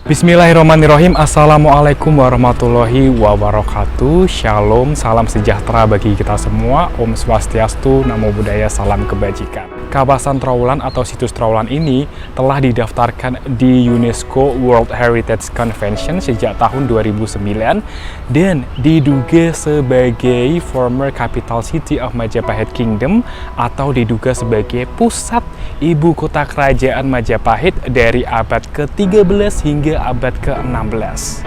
Bismillahirrahmanirrahim. Assalamualaikum warahmatullahi wabarakatuh. Shalom, salam sejahtera bagi kita semua. Om Swastiastu, Namo Buddhaya, salam kebajikan. Kawasan Trowulan atau situs Trowulan ini telah didaftarkan di UNESCO World Heritage Convention sejak tahun 2009 dan diduga sebagai former capital city of Majapahit Kingdom atau diduga sebagai pusat ibu kota kerajaan Majapahit dari abad ke-13 hingga abad ke-16.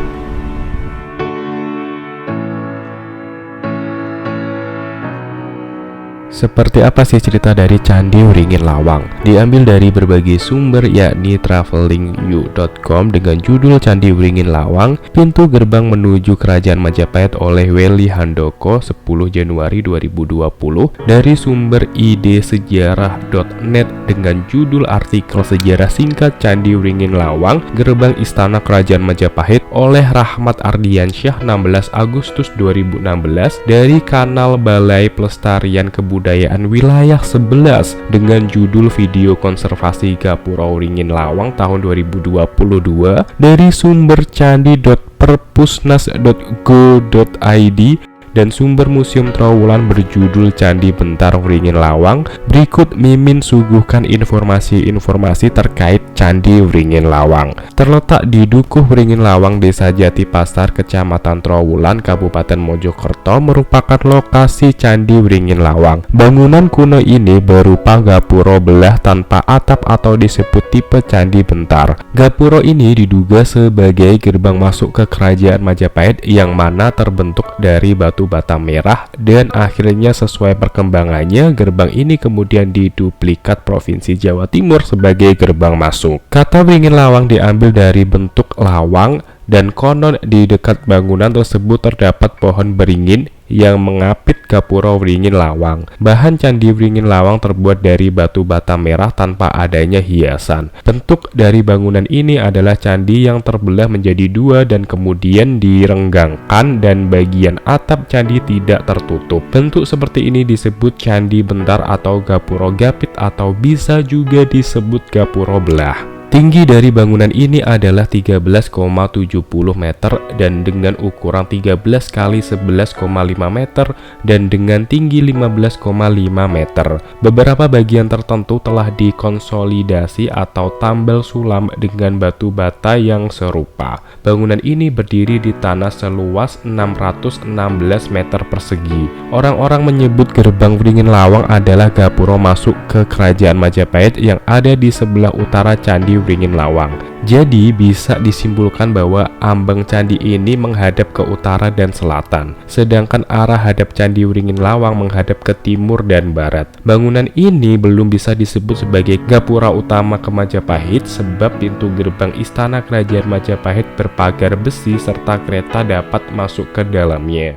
Seperti apa sih cerita dari Candi Wringin Lawang? Diambil dari berbagai sumber yakni travelingyou.com dengan judul Candi Wringin Lawang, pintu gerbang menuju Kerajaan Majapahit oleh Weli Handoko 10 Januari 2020, dari sumber idsejarah.net dengan judul artikel sejarah singkat Candi Wringin Lawang, Gerbang Istana Kerajaan Majapahit oleh Rahmat Ardiansyah 16 Agustus 2016 dari kanal Balai Pelestarian Kebudayaan Wilayah 11 dengan judul Video Konservasi Gapura Wringin Lawang tahun 2022 dari sumber candi.perpusnas.go.id dan sumber Museum Trowulan berjudul Candi Bentar Wringin Lawang. Berikut Mimin suguhkan informasi-informasi terkait Candi Wringin Lawang. Terletak di Dukuh Wringin Lawang, Desa Jatipasar, Kecamatan Trowulan, Kabupaten Mojokerto, merupakan lokasi Candi Wringin Lawang. Bangunan kuno ini berupa gapura belah tanpa atap atau disebut tipe Candi Bentar. Gapura ini diduga sebagai gerbang masuk ke Kerajaan Majapahit yang mana terbentuk dari batu bata merah dan akhirnya sesuai perkembangannya gerbang ini kemudian diduplikat Provinsi Jawa Timur sebagai gerbang masuk. Kata Wringin Lawang diambil dari bentuk lawang dan konon di dekat bangunan tersebut terdapat pohon beringin yang mengapit gapura Wringin Lawang. Bahan Candi Wringin Lawang terbuat dari batu bata merah tanpa adanya hiasan. Bentuk dari bangunan ini adalah candi yang terbelah menjadi dua dan kemudian direnggangkan dan bagian atap candi tidak tertutup. Bentuk seperti ini disebut Candi Bentar atau Gapura Gapit atau bisa juga disebut gapura belah. Tinggi dari bangunan ini adalah 13,70 meter dan dengan ukuran 13 kali 11,5 meter dan dengan tinggi 15,5 meter. Beberapa bagian tertentu telah dikonsolidasi atau tambal sulam dengan batu bata yang serupa. Bangunan ini berdiri di tanah seluas 616 meter persegi. Orang-orang menyebut gerbang Wringin Lawang adalah gapura masuk ke Kerajaan Majapahit yang ada di sebelah utara Candi Wringin Lawang. Jadi bisa disimpulkan bahwa ambang candi ini menghadap ke utara dan selatan, sedangkan arah hadap Candi Wringin Lawang menghadap ke timur dan barat. Bangunan ini belum bisa disebut sebagai gapura utama ke Majapahit sebab pintu gerbang Istana Kerajaan Majapahit berpagar besi serta kereta dapat masuk ke dalamnya.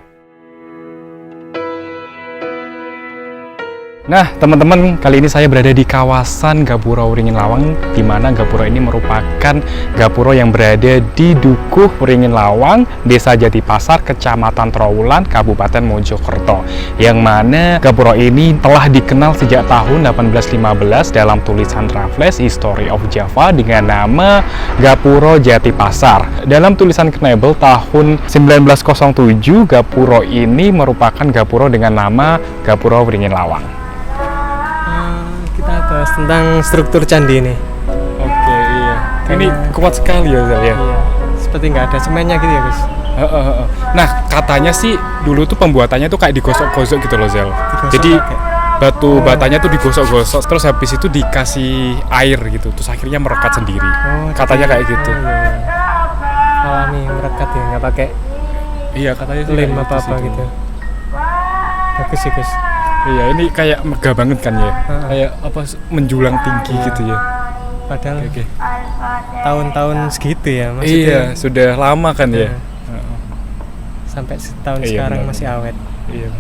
Nah, teman-teman, kali ini saya berada di kawasan Gapura Wringin Lawang, di mana gapura ini merupakan gapura yang berada di Dukuh Wringin Lawang, Desa Jatipasar, Kecamatan Trowulan, Kabupaten Mojokerto. Yang mana gapura ini telah dikenal sejak tahun 1815 dalam tulisan Raffles History of Java dengan nama Gapura Jatipasar. Dalam tulisan Knebel tahun 1907, gapura ini merupakan gapura dengan nama Gapura Wringin Lawang. Kita bahas tentang struktur candi ini. Oke, iya. Ini kuat sekali ya, Zal ya. Iya. Seperti nggak ada semennya gitu ya, Gus. Nah, katanya sih dulu tuh pembuatannya tuh kayak digosok-gosok gitu loh, Zal. Digosok Jadi pakai. batu batanya tuh digosok-gosok, terus habis itu dikasih air gitu, terus akhirnya merekat sendiri. Katanya kayak gitu. Iya. Alami merekat ya, nggak pakai Iya, katanya sih lem kayak apa-apa sih, gitu. Bagus sih, Gus. Iya, ini kayak megah banget kan ya. Kayak apa menjulang tinggi gitu ya. Padahal Oke. tahun-tahun segitu ya, maksudnya. Iya, sudah lama kan ya. Sampai setahun Iya, sekarang benar. masih awet. Iya.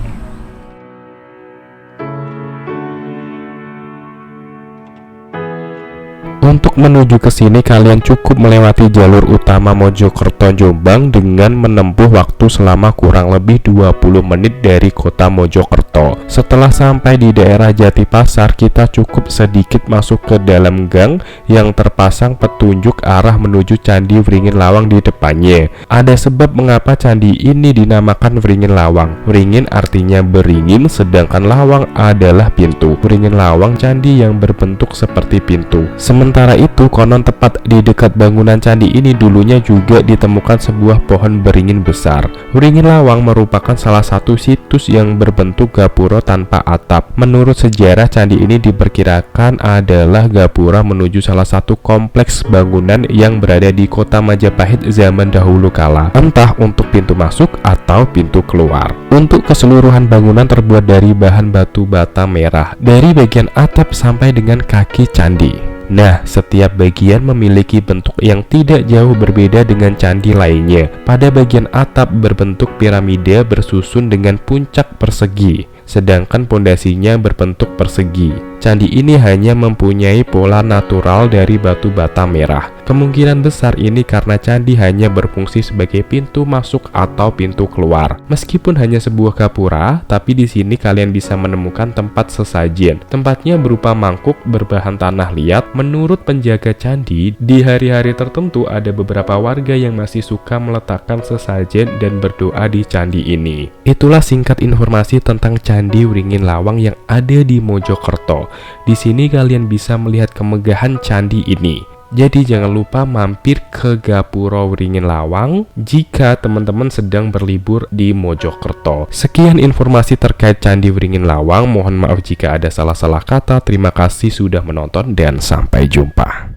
Untuk menuju ke sini kalian cukup melewati jalur utama Mojokerto Jombang dengan menempuh waktu selama kurang lebih 20 menit dari kota Mojokerto. Setelah sampai di daerah Jatipasar, kita cukup sedikit masuk ke dalam gang yang terpasang petunjuk arah menuju Candi Wringin Lawang di depannya. Ada sebab mengapa candi ini dinamakan Wringin Lawang. Wringin artinya beringin, sedangkan lawang adalah pintu. Wringin Lawang candi yang berbentuk seperti pintu. Sementara itu, konon tepat di dekat bangunan candi ini dulunya juga ditemukan sebuah pohon beringin besar. Wringin Lawang merupakan salah satu situs yang berbentuk gapura tanpa atap. Menurut sejarah, candi ini diperkirakan adalah gapura menuju salah satu kompleks bangunan yang berada di kota Majapahit zaman dahulu kala, entah untuk pintu masuk atau pintu keluar. Untuk keseluruhan bangunan terbuat dari bahan batu bata merah, dari bagian atap sampai dengan kaki candi. Nah, setiap bagian memiliki bentuk yang tidak jauh berbeda dengan candi lainnya. Pada bagian atap berbentuk piramida bersusun dengan puncak persegi, sedangkan pondasinya berbentuk persegi. Candi ini hanya mempunyai pola natural dari batu bata merah. Kemungkinan besar ini karena candi hanya berfungsi sebagai pintu masuk atau pintu keluar. Meskipun hanya sebuah gapura, tapi di sini kalian bisa menemukan tempat sesajen. Tempatnya berupa mangkuk berbahan tanah liat. Menurut penjaga candi, di hari-hari tertentu ada beberapa warga yang masih suka meletakkan sesajen dan berdoa di candi ini. Itulah singkat informasi tentang Candi Wringin Lawang yang ada di Mojokerto. Di sini kalian bisa melihat kemegahan candi ini. Jadi jangan lupa mampir ke Gapura Wringin Lawang jika teman-teman sedang berlibur di Mojokerto. Sekian informasi terkait Candi Wringin Lawang. Mohon maaf jika ada salah-salah kata. Terima kasih sudah menonton dan sampai jumpa.